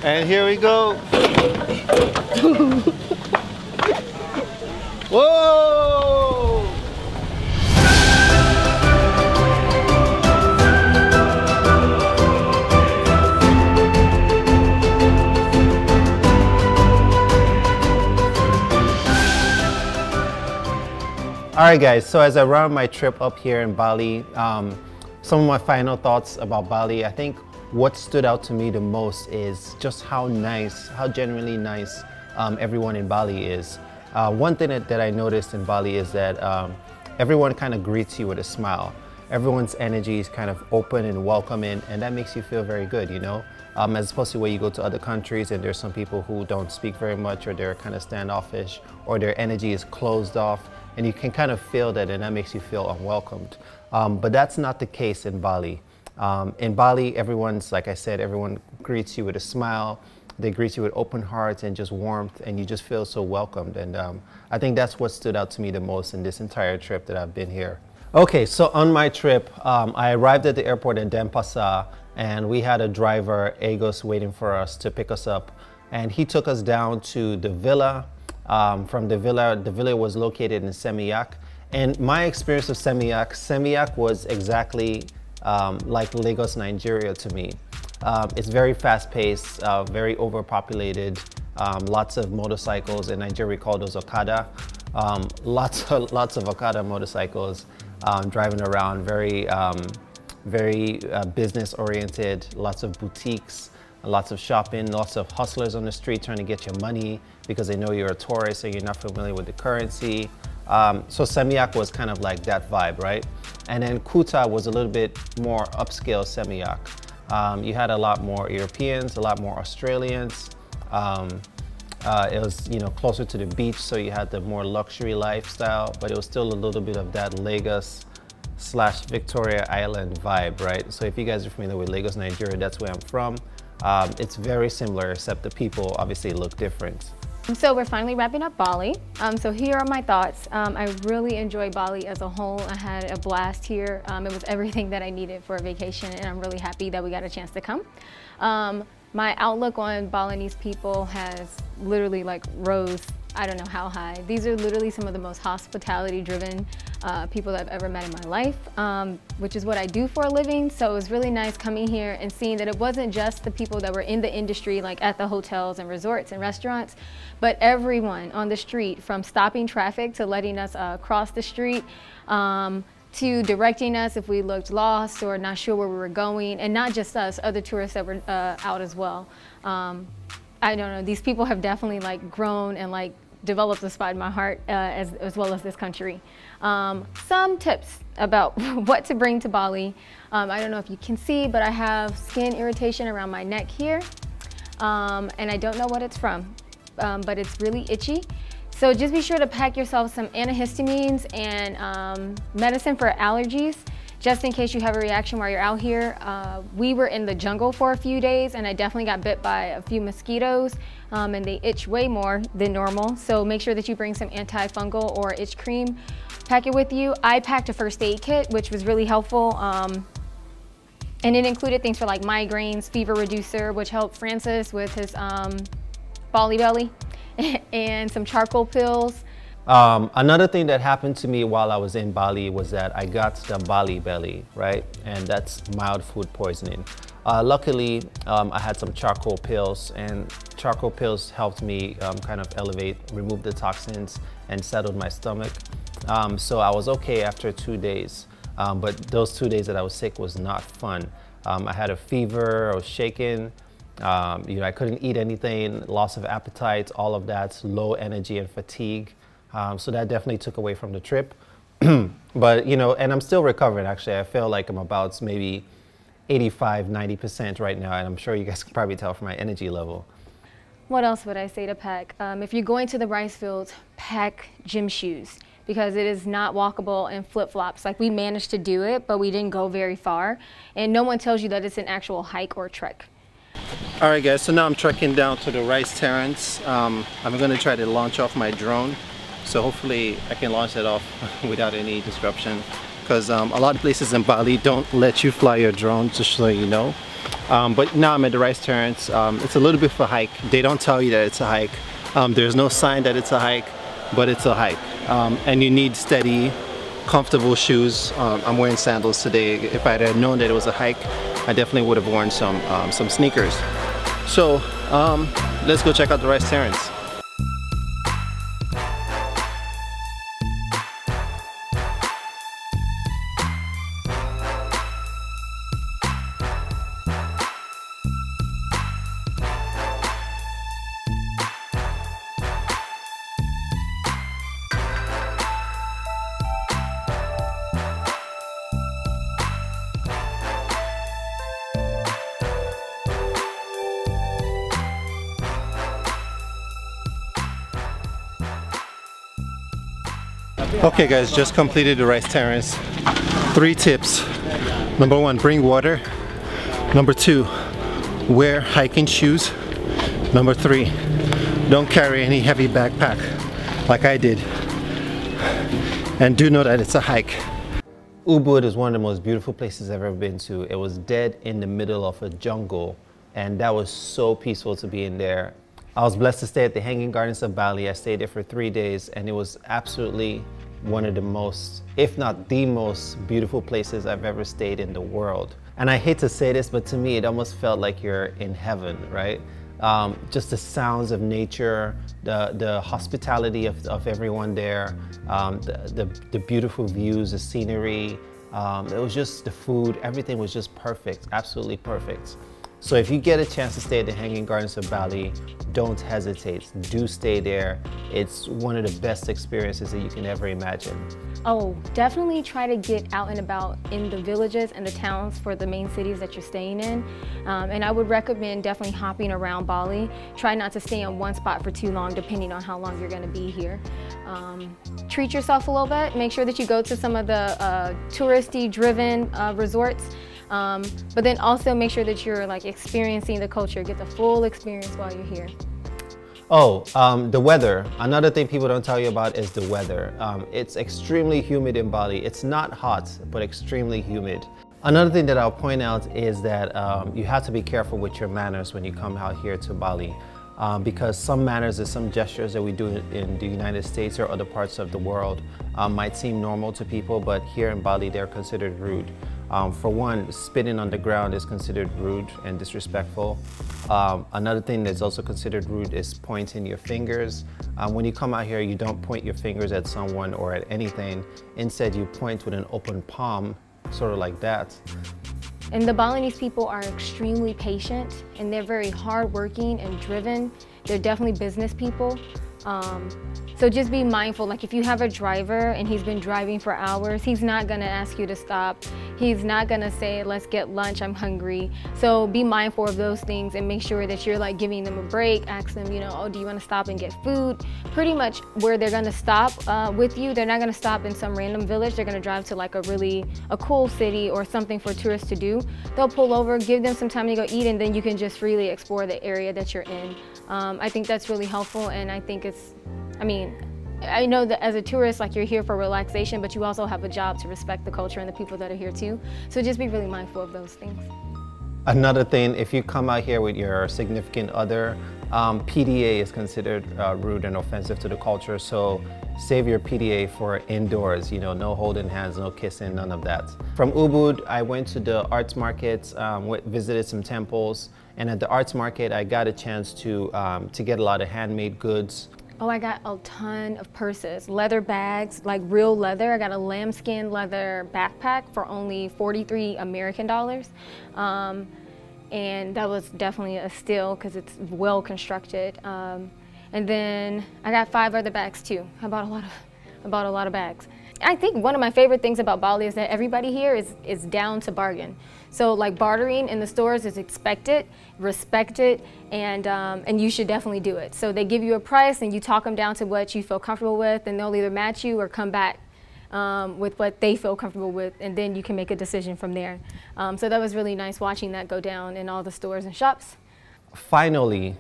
And here we go. Whoa! All right, guys, so as I round my trip up here in Bali, some of my final thoughts about Bali, I think what stood out to me the most is just how nice, how genuinely nice everyone in Bali is. One thing that I noticed in Bali is that everyone kind of greets you with a smile. Everyone's energy is kind of open and welcoming, and that makes you feel very good, you know? As opposed to where you go to other countries and there's some people who don't speak very much, or they're kind of standoffish, or their energy is closed off, and you can kind of feel that, and that makes you feel unwelcomed. But that's not the case in Bali. In Bali, everyone's, like I said, everyone greets you with a smile. They greet you with open hearts and just warmth, and you just feel so welcomed. And I think that's what stood out to me the most in this entire trip that I've been here. Okay, so on my trip, I arrived at the airport in Denpasar, and we had a driver, Agos, waiting for us to pick us up. And he took us down to the villa. From the villa was located in Seminyak. And my experience of Seminyak was exactly like Lagos, Nigeria to me. It's very fast-paced, very overpopulated, lots of motorcycles. In Nigeria, we call those Okada. Lots of Okada motorcycles driving around, very business-oriented, lots of boutiques, lots of shopping, lots of hustlers on the street trying to get your money because they know you're a tourist and you're not familiar with the currency. So Seminyak was kind of like that vibe, right? And then Kuta was a little bit more upscale Seminyak. You had a lot more Europeans, a lot more Australians. It was, you know, closer to the beach, so you had the more luxury lifestyle, but it was still a little bit of that Lagos/Victoria Island vibe, right? So if you guys are familiar with Lagos, Nigeria, that's where I'm from. It's very similar, except the people obviously look different. So we're finally wrapping up Bali. So here are my thoughts. I really enjoyed Bali as a whole. I had a blast here. It was everything that I needed for a vacation, and I'm really happy that we got a chance to come. My outlook on Balinese people has literally like rose, I don't know how high. These are literally some of the most hospitality-driven people that I've ever met in my life, which is what I do for a living. So it was really nice coming here and seeing that it wasn't just the people that were in the industry, like at the hotels and resorts and restaurants, but everyone on the street, from stopping traffic to letting us cross the street, to directing us if we looked lost or not sure where we were going, and not just us, other tourists that were out as well. I don't know, these people have definitely like grown and like developed a spot in my heart as well as this country. Some tips about what to bring to Bali. I don't know if you can see, but I have skin irritation around my neck here, and I don't know what it's from, but it's really itchy. So just be sure to pack yourself some antihistamines and medicine for allergies, just in case you have a reaction while you're out here. We were in the jungle for a few days, and I definitely got bit by a few mosquitoes, and they itch way more than normal. So make sure that you bring some antifungal or itch cream. Pack it with you. I packed a first aid kit, which was really helpful. And it included things for like migraines, fever reducer, which helped Francis with his Bali Belly, and some charcoal pills. Another thing that happened to me while I was in Bali was that I got the Bali Belly, right? And that's mild food poisoning. Luckily, I had some charcoal pills, and charcoal pills helped me kind of remove the toxins and settled my stomach. So I was okay after 2 days, but those 2 days that I was sick was not fun. I had a fever, I was shaking. You know, I couldn't eat anything, loss of appetite, all of that, low energy and fatigue. So that definitely took away from the trip. But, you know, and I'm still recovering, actually. I feel like I'm about maybe 85–90% right now, and I'm sure you guys can probably tell from my energy level. What else would I say to pack? If you're going to the rice fields, pack gym shoes, because it is not walkable in flip-flops. Like, we managed to do it, but we didn't go very far. And no one tells you that it's an actual hike or trek. All right, guys, so now I'm trekking down to the rice terrace. I'm gonna try to launch off my drone. So hopefully I can launch it off without any disruption, because a lot of places in Bali don't let you fly your drone, just so you know. But now I'm at the Rice Terrace. It's a little bit of a hike. They don't tell you that it's a hike. There's no sign that it's a hike, but it's a hike. And you need steady, comfortable shoes. I'm wearing sandals today. If I had known that it was a hike, I definitely would have worn some sneakers. So let's go check out the Rice Terrace. Okay guys, just completed the Rice Terrace. 3 tips. Number 1, bring water. Number 2, wear hiking shoes. Number 3, don't carry any heavy backpack like I did. And do know that it's a hike. Ubud is one of the most beautiful places I've ever been to. It was dead in the middle of a jungle, and that was so peaceful to be in there. I was blessed to stay at the Hanging Gardens of Bali. I stayed there for 3 days, and it was absolutely one of the most, if not the most beautiful places I've ever stayed in the world. And I hate to say this, but to me it almost felt like you're in heaven, right? Just the sounds of nature, the hospitality of everyone there, the beautiful views, the scenery, it was just the food, everything was just perfect, absolutely perfect. So if you get a chance to stay at the Hanging Gardens of Bali, don't hesitate. Do stay there. It's one of the best experiences that you can ever imagine. Oh, definitely try to get out and about in the villages and the towns for the main cities that you're staying in. And I would recommend definitely hopping around Bali. Try not to stay in one spot for too long, depending on how long you're going to be here. Treat yourself a little bit. Make sure that you go to some of the touristy driven resorts. But then also make sure that you're like experiencing the culture, get the full experience while you're here. Oh, the weather. Another thing people don't tell you about is the weather. It's extremely humid in Bali. It's not hot, but extremely humid. Another thing that I'll point out is that you have to be careful with your manners when you come out here to Bali. Because some manners and some gestures that we do in the United States or other parts of the world might seem normal to people, but here in Bali they're considered rude. For one, spitting on the ground is considered rude and disrespectful. Another thing that's also considered rude is pointing your fingers. When you come out here, you don't point your fingers at someone or at anything. Instead, you point with an open palm, sort of like that. And the Balinese people are extremely patient, and they're very hardworking and driven. They're definitely business people. So just be mindful, like if you have a driver and he's been driving for hours, he's not gonna ask you to stop. He's not gonna say, let's get lunch, I'm hungry. So be mindful of those things and make sure that you're like giving them a break, ask them, you know, oh, do you wanna stop and get food? Pretty much where they're gonna stop with you, they're not gonna stop in some random village. They're gonna drive to like a cool city or something for tourists to do. They'll pull over, give them some time to go eat, and then you can just freely explore the area that you're in. I think that's really helpful, and I think it's, I know that as a tourist, like you're here for relaxation, but you also have a job to respect the culture and the people that are here too. So just be really mindful of those things. Another thing, if you come out here with your significant other, PDA is considered rude and offensive to the culture. So save your PDA for indoors, you know, no holding hands, no kissing, none of that. From Ubud, I went to the arts markets, visited some temples, and at the arts market, I got a chance to get a lot of handmade goods. Oh, I got a ton of purses, leather bags, like real leather. I got a lambskin leather backpack for only 43 American dollars. And that was definitely a steal because it's well constructed. And then I got 5 other bags too. I bought a lot of bags. I think one of my favorite things about Bali is that everybody here is down to bargain. So like bartering in the stores is expected, respected, and you should definitely do it. So they give you a price and you talk them down to what you feel comfortable with, and they'll either match you or come back with what they feel comfortable with, and then you can make a decision from there. So that was really nice watching that go down in all the stores and shops. Finally,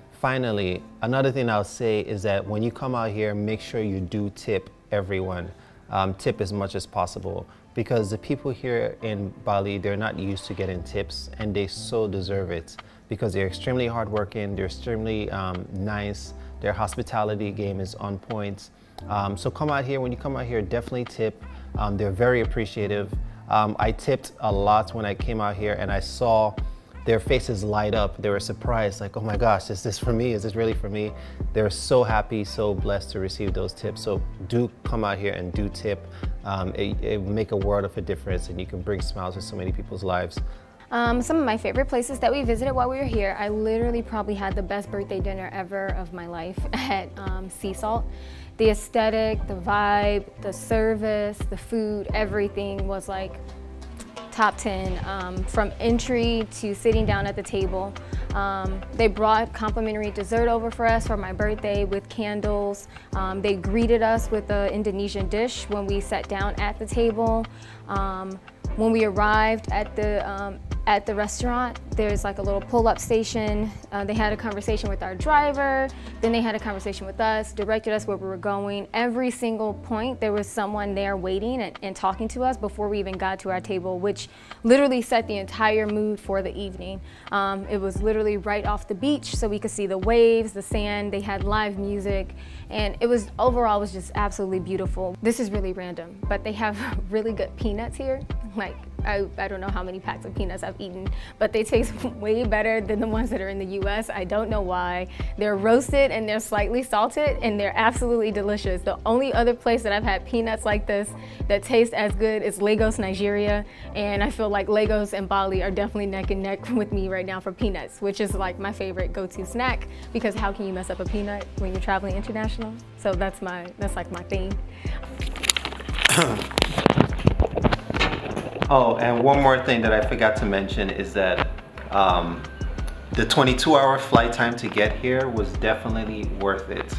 another thing I'll say is that when you come out here, make sure you do tip everyone. Tip as much as possible, because the people here in Bali, they're not used to getting tips, and they so deserve it because they're extremely hardworking, they're extremely nice, their hospitality game is on point. So come out here, when you come out here, definitely tip. They're very appreciative. I tipped a lot when I came out here and I saw their faces light up. They were surprised, like, oh my gosh, is this for me? Is this really for me? They're so happy, so blessed to receive those tips. So do come out here and do tip. It will make a world of a difference, and you can bring smiles to so many people's lives. Some of my favorite places that we visited while we were here, I literally probably had the best birthday dinner ever of my life at Sea Salt. The aesthetic, the vibe, the service, the food, everything was like top 10, from entry to sitting down at the table. They brought complimentary dessert over for us for my birthday with candles. They greeted us with an Indonesian dish when we sat down at the table. When we arrived at the restaurant, there's like a little pull-up station. They had a conversation with our driver, then they had a conversation with us, directed us where we were going. Every single point, there was someone there waiting and talking to us before we even got to our table, which literally set the entire mood for the evening. It was literally right off the beach, so we could see the waves, the sand. They had live music, and it was overall was just absolutely beautiful. This is really random, but they have really good peanuts here. Like, I don't know how many packs of peanuts I've eaten, but they taste way better than the ones that are in the US. I don't know why. They're roasted and they're slightly salted, and they're absolutely delicious. The only other place that I've had peanuts like this that taste as good is Lagos, Nigeria, and I feel like Lagos and Bali are definitely neck and neck with me right now for peanuts, which is like my favorite go-to snack, because how can you mess up a peanut when you're traveling international? So that's like my theme. Oh, and one more thing that I forgot to mention is that the 22-hour flight time to get here was definitely worth it.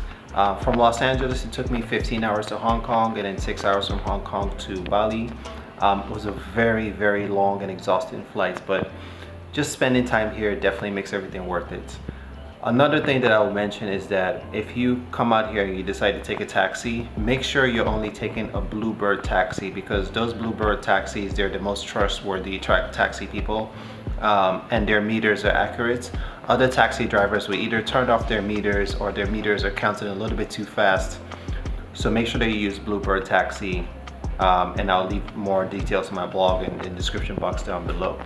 From Los Angeles, it took me 15 hours to Hong Kong, and then 6 hours from Hong Kong to Bali. It was a very, very long and exhausting flight, but just spending time here definitely makes everything worth it. Another thing that I will mention is that if you come out here and you decide to take a taxi, make sure you're only taking a Bluebird taxi, because those Bluebird taxis, they're the most trustworthy taxi people, and their meters are accurate. Other taxi drivers will either turn off their meters, or their meters are counting a little bit too fast. So make sure that you use Bluebird taxi, and I'll leave more details in my blog in the description box down below.